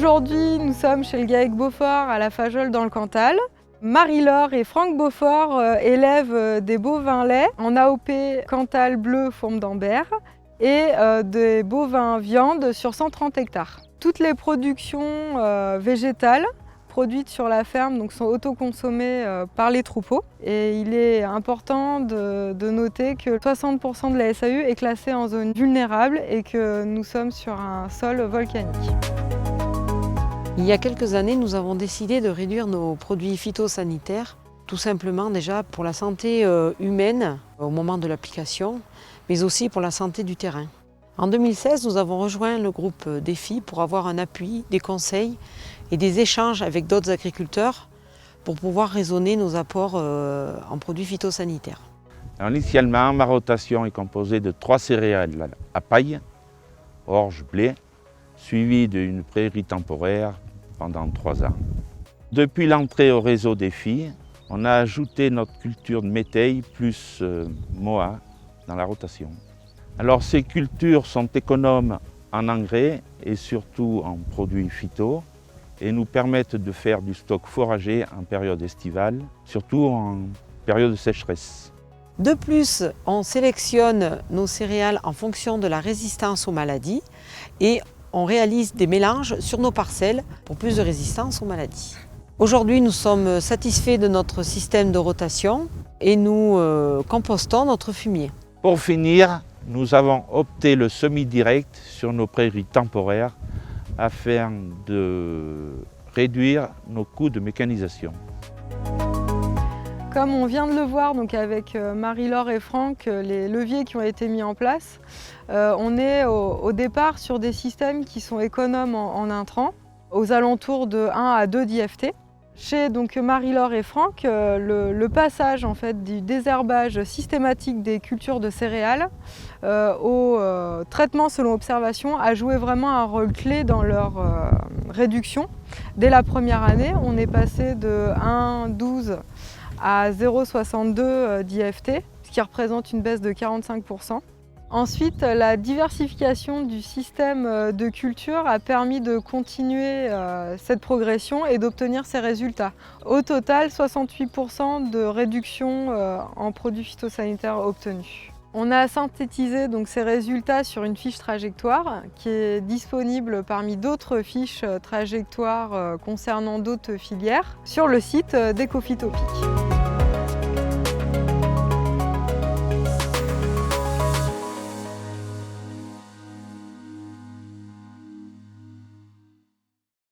Aujourd'hui, nous sommes chez le GAEC Beaufort à la Fajolle dans le Cantal. Marie-Laure et Franck Beaufort élèvent des bovins laits en AOP Cantal bleu fourme d'Ambert et des bovins viande sur 130 hectares. Toutes les productions végétales produites sur la ferme sont autoconsommées par les troupeaux. Et il est important de noter que 60% de la SAU est classée en zone vulnérable et que nous sommes sur un sol volcanique. Il y a quelques années, nous avons décidé de réduire nos produits phytosanitaires, tout simplement déjà pour la santé humaine au moment de l'application, mais aussi pour la santé du terrain. En 2016, nous avons rejoint le groupe Défi pour avoir un appui, des conseils et des échanges avec d'autres agriculteurs pour pouvoir raisonner nos apports en produits phytosanitaires. Alors, initialement, ma rotation est composée de 3 céréales à paille, orge, blé, suivi d'une prairie temporaire pendant 3 ans. Depuis l'entrée au réseau Défi, on a ajouté notre culture de métail plus MOA dans la rotation. Alors ces cultures sont économes en engrais et surtout en produits phyto et nous permettent de faire du stock fourrager en période estivale, surtout en période de sécheresse. De plus, on sélectionne nos céréales en fonction de la résistance aux maladies et on réalise des mélanges sur nos parcelles pour plus de résistance aux maladies. Aujourd'hui, nous sommes satisfaits de notre système de rotation et nous compostons notre fumier. Pour finir, nous avons opté le semi-direct sur nos prairies temporaires afin de réduire nos coûts de mécanisation. Comme on vient de le voir avec Marie-Laure et Franck, les leviers qui ont été mis en place, on est au départ sur des systèmes qui sont économes en intrants, aux alentours de 1 à 2 d'IFT. Chez Marie-Laure et Franck, le passage du désherbage systématique des cultures de céréales au traitement selon observation a joué vraiment un rôle clé dans leur réduction. Dès la première année, on est passé de 1,12 à 0,62 d'IFT, ce qui représente une baisse de 45%. Ensuite, la diversification du système de culture a permis de continuer cette progression et d'obtenir ces résultats. Au total, 68% de réduction en produits phytosanitaires obtenus. On a synthétisé ces résultats sur une fiche trajectoire qui est disponible parmi d'autres fiches trajectoires concernant d'autres filières sur le site d'Ecophytopic.